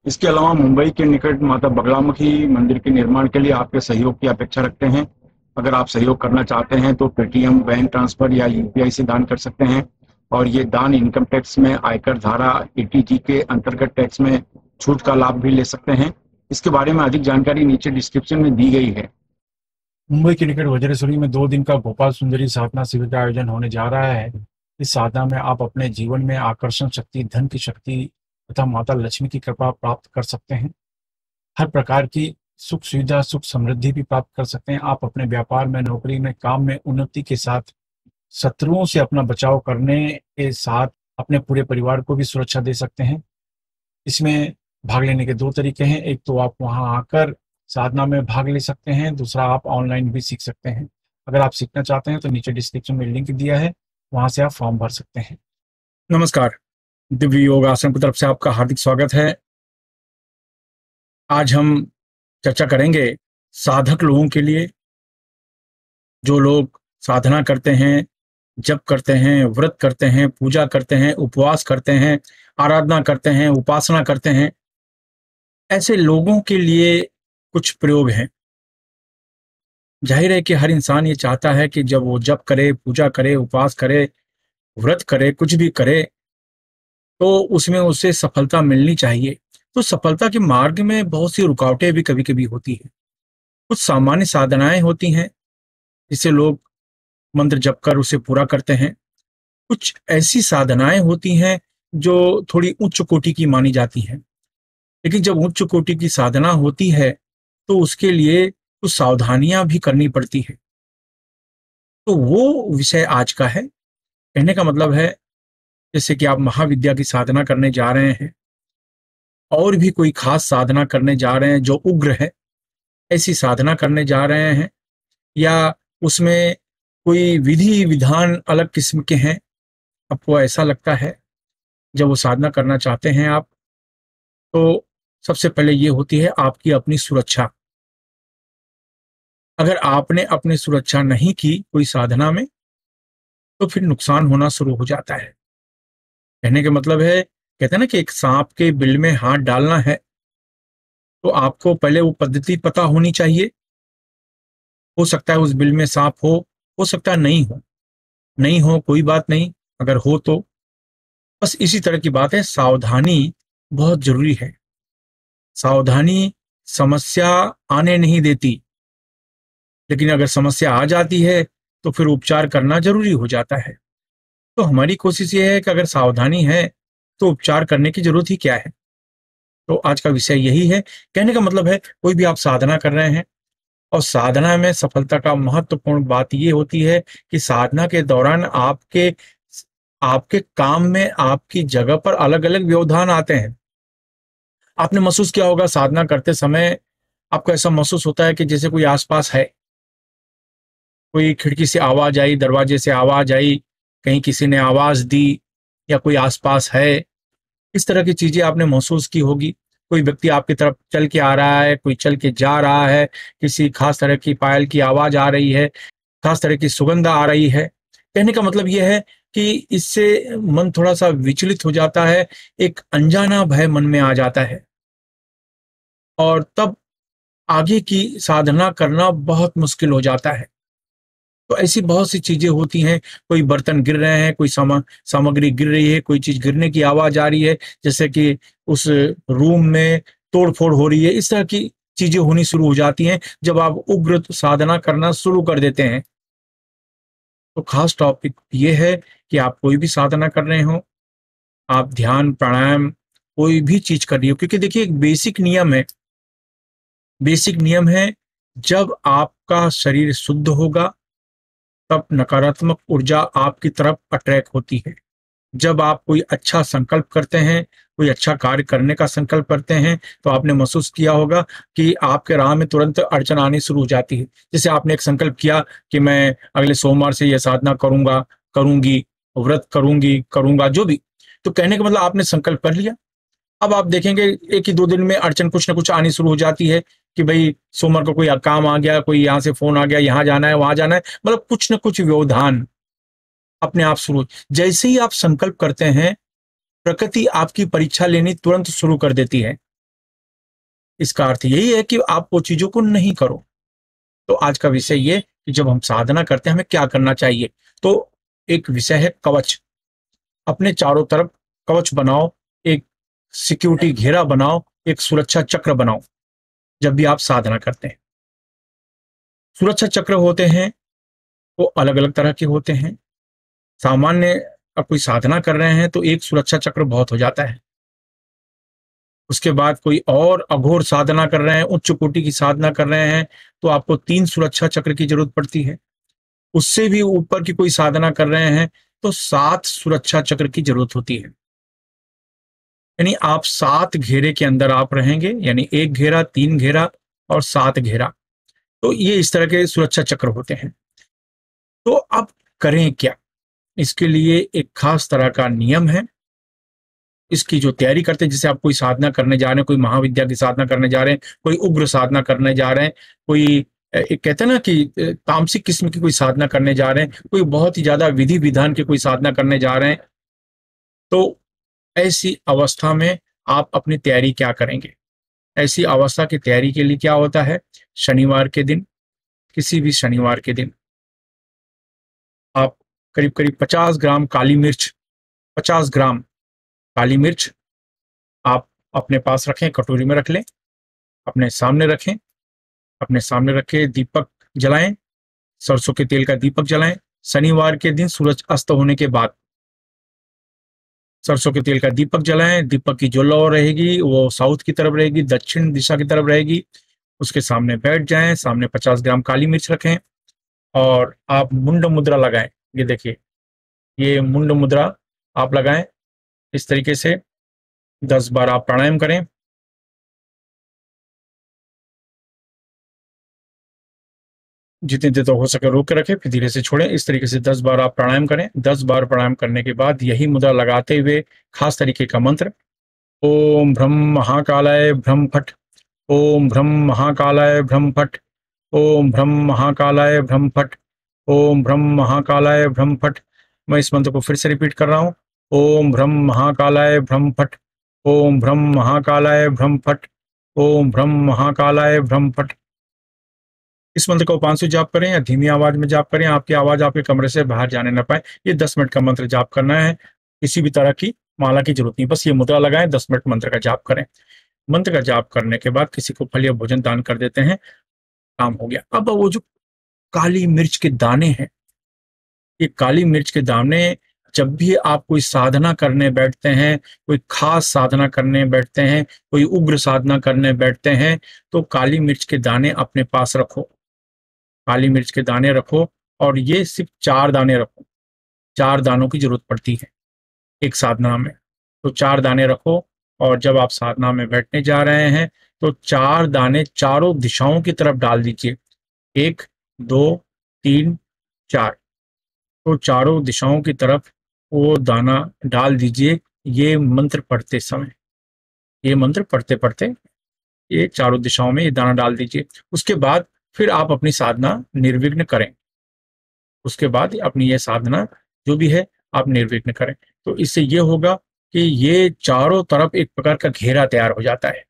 इसके अलावा मुंबई के निकट माता बगलामुखी मंदिर के निर्माण के लिए आपके सहयोग की अपेक्षा रखते हैं। अगर आप सहयोग करना चाहते हैं तो पेटीएम, बैंक ट्रांसफर या यूपीआई से दान कर सकते हैं। और ये दान इनकम टैक्स में आयकर धारा एटीजी के अंतर्गत टैक्स में छूट का लाभ भी ले सकते हैं। इसके बारे में अधिक जानकारी नीचे डिस्क्रिप्शन में दी गई है। मुंबई के निकट वज्रसुरी में 2 दिन का गोपाल सुंदरी साधना शिविर का आयोजन होने जा रहा है। इस साधना में आप अपने जीवन में आकर्षण शक्ति, धन की शक्ति तथा माता लक्ष्मी की कृपा प्राप्त कर सकते हैं। हर प्रकार की सुख सुविधा, सुख समृद्धि भी प्राप्त कर सकते हैं। आप अपने व्यापार में, नौकरी में, काम में उन्नति के साथ शत्रुओं से अपना बचाव करने के साथ अपने पूरे परिवार को भी सुरक्षा दे सकते हैं। इसमें भाग लेने के 2 तरीके हैं। एक तो आप वहां आकर साधना में भाग ले सकते हैं, दूसरा आप ऑनलाइन भी सीख सकते हैं। अगर आप सीखना चाहते हैं तो नीचे डिस्क्रिप्शन में लिंक दिया है, वहां से आप फॉर्म भर सकते हैं। नमस्कार, दिव्य योग आश्रम की तरफ से आपका हार्दिक स्वागत है। आज हम चर्चा करेंगे साधक लोगों के लिए, जो लोग साधना करते हैं, जप करते हैं, व्रत करते हैं, पूजा करते हैं, उपवास करते हैं, आराधना करते हैं, उपासना करते हैं। ऐसे लोगों के लिए कुछ प्रयोग हैं। जाहिर है कि हर इंसान ये चाहता है कि जब वो जप करे, पूजा करे, उपवास करे, व्रत करे, कुछ भी करे, तो उसमें उसे सफलता मिलनी चाहिए। तो सफलता के मार्ग में बहुत सी रुकावटें भी कभी कभी होती हैं। कुछ सामान्य साधनाएं होती हैं जिसे लोग मंत्र जप कर उसे पूरा करते हैं। कुछ ऐसी साधनाएं होती हैं जो थोड़ी उच्च कोटि की मानी जाती हैं। लेकिन जब उच्च कोटि की साधना होती है तो उसके लिए कुछ सावधानियां भी करनी पड़ती है। तो वो विषय आज का है। कहने का मतलब है, जैसे कि आप महाविद्या की साधना करने जा रहे हैं और भी कोई खास साधना करने जा रहे हैं जो उग्र है, ऐसी साधना करने जा रहे हैं, या उसमें कोई विधि विधान अलग किस्म के हैं, आपको ऐसा लगता है, जब वो साधना करना चाहते हैं आप, तो सबसे पहले ये होती है आपकी अपनी सुरक्षा। अगर आपने अपनी सुरक्षा नहीं की कोई साधना में, तो फिर नुकसान होना शुरू हो जाता है। कहने का मतलब है, कहते हैं ना कि एक सांप के बिल में हाथ डालना है तो आपको पहले वो पद्धति पता होनी चाहिए। हो सकता है उस बिल में सांप हो सकता है नहीं हो। नहीं हो कोई बात नहीं, अगर हो तो बस इसी तरह की बात है। सावधानी बहुत जरूरी है। सावधानी समस्या आने नहीं देती, लेकिन अगर समस्या आ जाती है तो फिर उपचार करना जरूरी हो जाता है। तो हमारी कोशिश ये है कि अगर सावधानी है तो उपचार करने की जरूरत ही क्या है। तो आज का विषय यही है। कहने का मतलब है, कोई भी आप साधना कर रहे हैं और साधना में सफलता का महत्वपूर्ण बात ये होती है कि साधना के दौरान आपके आपके काम में, आपकी जगह पर अलग अलग व्यवधान आते हैं। आपने महसूस किया होगा, साधना करते समय आपको ऐसा महसूस होता है कि जैसे कोई आसपास है, कोई खिड़की से आवाज आई, दरवाजे से आवाज आई, कहीं किसी ने आवाज दी, या कोई आसपास है। इस तरह की चीजें आपने महसूस की होगी। कोई व्यक्ति आपकी तरफ चल के आ रहा है, कोई चल के जा रहा है, किसी खास तरह की पायल की आवाज आ रही है, खास तरह की सुगंध आ रही है। कहने का मतलब यह है कि इससे मन थोड़ा सा विचलित हो जाता है, एक अनजाना भय मन में आ जाता है, और तब आगे की साधना करना बहुत मुश्किल हो जाता है। तो ऐसी बहुत सी चीजें होती हैं। कोई बर्तन गिर रहे हैं, कोई सामग्री गिर रही है, कोई चीज गिरने की आवाज आ रही है, जैसे कि उस रूम में तोड़ फोड़ हो रही है। इस तरह की चीजें होनी शुरू हो जाती हैं जब आप उग्र साधना करना शुरू कर देते हैं। तो खास टॉपिक ये है कि आप कोई भी साधना कर रहे हो, आप ध्यान, प्राणायाम, कोई भी चीज कर रही हो, क्योंकि देखिए एक बेसिक नियम है। बेसिक नियम है, जब आपका शरीर शुद्ध होगा तब नकारात्मक ऊर्जा आपकी तरफ अट्रैक्ट होती है। जब आप कोई अच्छा संकल्प करते हैं, कोई अच्छा कार्य करने का संकल्प करते हैं, तो आपने महसूस किया होगा कि आपके राह में तुरंत अड़चन आनी शुरू हो जाती है। जैसे आपने एक संकल्प किया कि मैं अगले सोमवार से यह साधना करूंगा, करूंगी, व्रत करूंगी, करूंगा, जो भी। तो कहने का मतलब आपने संकल्प कर लिया। अब आप देखेंगे 1 ही 2 दिन में अड़चन कुछ ना कुछ आनी शुरू हो जाती है कि भाई सोमवार को कोई काम आ गया, कोई यहाँ से फोन आ गया, यहाँ जाना है, वहां जाना है, मतलब कुछ ना कुछ व्यवधान अपने आप शुरू। जैसे ही आप संकल्प करते हैं, प्रकृति आपकी परीक्षा लेनी तुरंत शुरू कर देती है। इसका अर्थ यही है कि आप वो चीजों को नहीं करो। तो आज का विषय ये कि जब हम साधना करते हैं हमें क्या करना चाहिए। तो एक विषय है कवच। अपने चारों तरफ कवच बनाओ, एक सिक्योरिटी घेरा बनाओ, एक सुरक्षा चक्र बनाओ जब भी आप साधना करते हैं। सुरक्षा चक्र होते हैं वो अलग अलग तरह के होते हैं। सामान्य अब कोई साधना कर रहे हैं तो एक सुरक्षा चक्र बहुत हो जाता है। उसके बाद कोई और अघोर साधना कर रहे हैं, उच्च कोटि की साधना कर रहे हैं, तो आपको 3 सुरक्षा चक्र की जरूरत पड़ती है। उससे भी ऊपर की कोई साधना कर रहे हैं तो 7 सुरक्षा चक्र की जरूरत होती है। यानी आप 7 घेरे के अंदर आप रहेंगे, यानी 1 घेरा, 3 घेरा और 7 घेरा। तो ये इस तरह के सुरक्षा चक्र होते हैं। तो अब करें क्या? इसके लिए एक खास तरह का नियम है। इसकी जो तैयारी करते हैं, जैसे आप कोई साधना करने जा रहे हैं, कोई महाविद्या की साधना करने जा रहे हैं, कोई उग्र साधना करने जा रहे हैं, कोई एक कहते हैं ना कि तामसिक किस्म की कोई साधना करने जा रहे हैं, कोई बहुत ही ज्यादा विधि विधान की कोई साधना करने जा रहे हैं, तो ऐसी अवस्था में आप अपनी तैयारी क्या करेंगे? ऐसी अवस्था की तैयारी के लिए क्या होता है? शनिवार के दिन, किसी भी शनिवार के दिन आप करीब करीब 50 ग्राम काली मिर्च, 50 ग्राम काली मिर्च आप अपने पास रखें, कटोरी में रख लें, अपने सामने रखें। अपने सामने रखे दीपक जलाएं, सरसों के तेल का दीपक जलाएं। शनिवार के दिन सूरज अस्त होने के बाद सरसों के तेल का दीपक जलाएं। दीपक की जो लौ रहेगी वो साउथ की तरफ रहेगी, दक्षिण दिशा की तरफ रहेगी। उसके सामने बैठ जाएं, सामने 50 ग्राम काली मिर्च रखें और आप मुंड मुद्रा लगाएं। ये देखिए, ये मुंड मुद्रा आप लगाएं इस तरीके से। 10 बार आप प्राणायाम करें। जितनी देर तक हो सके रोक के रखें, फिर धीरे से छोड़ें। इस तरीके से 10 बार आप प्राणायाम करें। 10 बार प्राणायाम करने के बाद यही मुद्रा लगाते हुए खास तरीके का मंत्र, ओम भ्रम महाकालाय भ्रम फट, ओम भ्रम महाकालाय भ्रम फट, ओम भ्रम महाकालाय भ्रम फट, ओम भ्रम महाकालाय भ्रम फट। मैं इस मंत्र को फिर से रिपीट कर रहा हूं, ओम भ्रम महाकालाय भ्रम फट, ओम भ्रम महाकालाय भ्रम फट, ओम भ्रम महाकालाय भ्रम फट। इस मंत्र का उपांशु जाप करें या धीमी आवाज में जाप करें, आपकी आवाज आपके कमरे से बाहर जाने न पाए। ये 10 मिनट का मंत्र जाप करना है, किसी भी तरह की माला की जरूरत नहीं, बस ये मुद्रा लगाएं, 10 मिनट मंत्र का जाप करें। मंत्र का जाप करने के बाद किसी को फल या भोजन दान कर देते हैं, काम हो गया। अब वो जो काली मिर्च के दाने हैं, ये काली मिर्च के दाने जब भी आप कोई साधना करने बैठते हैं, कोई खास साधना करने बैठते हैं, कोई उग्र साधना करने बैठते हैं, तो काली मिर्च के दाने अपने पास रखो। काली मिर्च के दाने रखो और ये सिर्फ 4 दाने रखो। 4 दानों की जरूरत पड़ती है एक साधना में, तो 4 दाने रखो। और जब आप साधना में बैठने जा रहे हैं तो 4 दाने चारों दिशाओं की तरफ डाल दीजिए। 1 2 3 4, तो चारों दिशाओं की तरफ वो दाना डाल दीजिए। ये मंत्र पढ़ते समय, ये मंत्र पढ़ते पढ़ते ये चारों दिशाओं में ये दाना डाल दीजिए। उसके बाद फिर आप अपनी साधना निर्विघ्न करें। उसके बाद अपनी ये साधना जो भी है आप निर्विघ्न करें। तो इससे ये होगा कि ये चारों तरफ एक प्रकार का घेरा तैयार हो जाता है।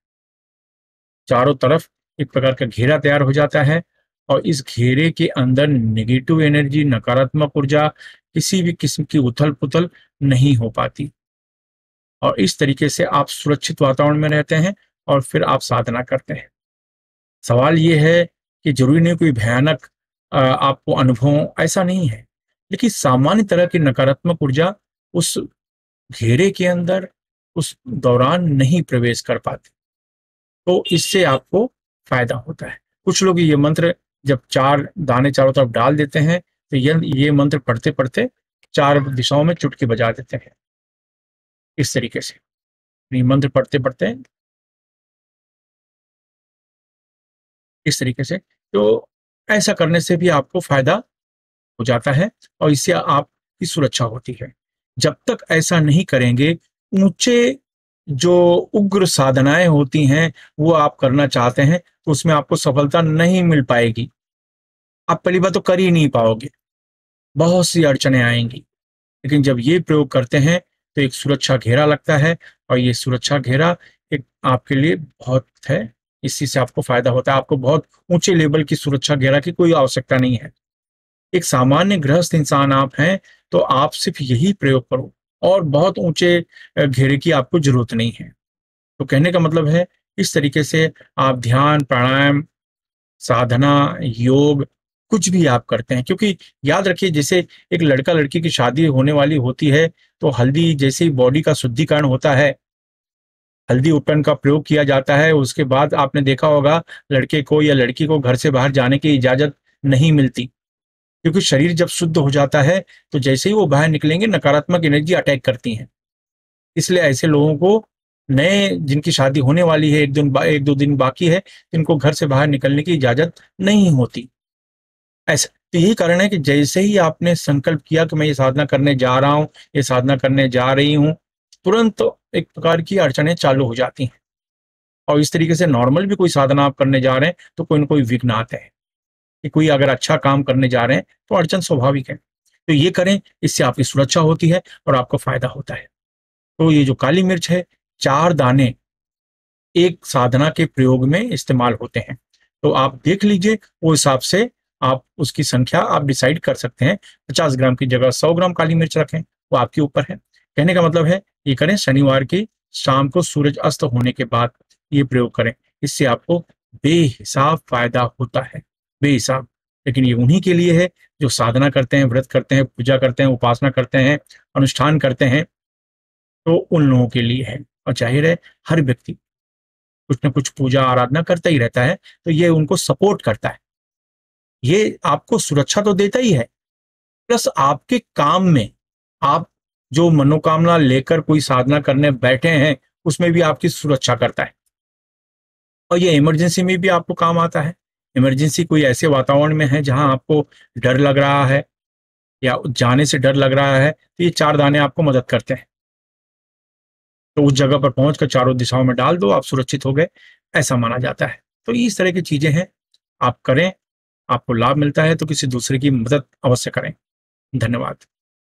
चारों तरफ एक प्रकार का घेरा तैयार हो जाता है और इस घेरे के अंदर नेगेटिव एनर्जी, नकारात्मक ऊर्जा, किसी भी किस्म की उथल पुथल नहीं हो पाती। और इस तरीके से आप सुरक्षित वातावरण में रहते हैं और फिर आप साधना करते हैं। सवाल ये है कि जरूरी नहीं कोई भयानक आपको अनुभव, ऐसा नहीं है, लेकिन सामान्य तरह की नकारात्मक ऊर्जा उस घेरे के अंदर उस दौरान नहीं प्रवेश कर पाती, तो इससे आपको फायदा होता है। कुछ लोग ये मंत्र जब 4 दाने चारों तरफ डाल देते हैं तो ये मंत्र पढ़ते पढ़ते 4 दिशाओं में चुटकी बजा देते हैं। इस तरीके से ये मंत्र पढ़ते पढ़ते इस तरीके से, तो ऐसा करने से भी आपको फायदा हो जाता है और इससे आपकी सुरक्षा होती है। जब तक ऐसा नहीं करेंगे, ऊंचे जो उग्र साधनाएं होती हैं वो आप करना चाहते हैं तो उसमें आपको सफलता नहीं मिल पाएगी। आप पहली बात तो कर ही नहीं पाओगे, बहुत सी अड़चने आएंगी। लेकिन जब ये प्रयोग करते हैं तो एक सुरक्षा घेरा लगता है और ये सुरक्षा घेरा एक आपके लिए बहुत है, इसी से आपको फायदा होता है। आपको बहुत ऊंचे लेवल की सुरक्षा घेरा की कोई आवश्यकता नहीं है। एक सामान्य गृहस्थ इंसान आप हैं तो आप सिर्फ यही प्रयोग करो और बहुत ऊंचे घेरे की आपको जरूरत नहीं है। तो कहने का मतलब है इस तरीके से आप ध्यान, प्राणायाम, साधना, योग कुछ भी आप करते हैं, क्योंकि याद रखिए जैसे एक लड़का लड़की की शादी होने वाली होती है तो हल्दी जैसे ही बॉडी का शुद्धिकरण होता है, हल्दी उपकरण का प्रयोग किया जाता है, उसके बाद आपने देखा होगा लड़के को या लड़की को घर से बाहर जाने की इजाजत नहीं मिलती, क्योंकि शरीर जब शुद्ध हो जाता है तो जैसे ही वो बाहर निकलेंगे नकारात्मक एनर्जी अटैक करती है। इसलिए ऐसे लोगों को, नए जिनकी शादी होने वाली है, एक दो दिन बाकी है, इनको घर से बाहर निकलने की इजाजत नहीं होती। ऐसा तो यही कारण है कि जैसे ही आपने संकल्प किया कि मैं ये साधना करने जा रहा हूँ, ये साधना करने जा रही हूँ, तुरंत एक प्रकार की अड़चनें चालू हो जाती हैं। और इस तरीके से नॉर्मल भी कोई साधना आप करने जा रहे हैं तो कोई ना कोई विघ्न आते हैं, कि कोई अगर अच्छा काम करने जा रहे हैं तो अड़चन स्वाभाविक है। तो ये करें, इससे आपकी सुरक्षा होती है और आपको फायदा होता है। तो ये जो काली मिर्च है, 4 दाने एक साधना के प्रयोग में इस्तेमाल होते हैं। तो आप देख लीजिए, वो हिसाब से आप उसकी संख्या आप डिसाइड कर सकते हैं। 50 ग्राम की जगह 100 ग्राम काली मिर्च रखें, वो आपके ऊपर है। कहने का मतलब है ये करें शनिवार की शाम को सूरज अस्त होने के बाद ये प्रयोग करें। इससे आपको बेहिसाब फायदा होता है, बेहिसाब। लेकिन ये उन्हीं के लिए है जो साधना करते हैं, व्रत करते हैं, पूजा करते हैं, उपासना करते हैं, अनुष्ठान करते हैं, तो उन लोगों के लिए है। और जाहिर है हर व्यक्ति कुछ ना कुछ पूजा आराधना करता ही रहता है, तो ये उनको सपोर्ट करता है। ये आपको सुरक्षा तो देता ही है, प्लस आपके काम में आप जो मनोकामना लेकर कोई साधना करने बैठे हैं उसमें भी आपकी सुरक्षा करता है। और ये इमरजेंसी में भी आपको काम आता है। इमरजेंसी कोई ऐसे वातावरण में है जहां आपको डर लग रहा है या जाने से डर लग रहा है, तो ये 4 दाने आपको मदद करते हैं। तो उस जगह पर पहुंचकर चारों दिशाओं में डाल दो, आप सुरक्षित हो गए, ऐसा माना जाता है। तो इस तरह की चीजें हैं, आप करें, आपको लाभ मिलता है तो किसी दूसरे की मदद अवश्य करें। धन्यवाद।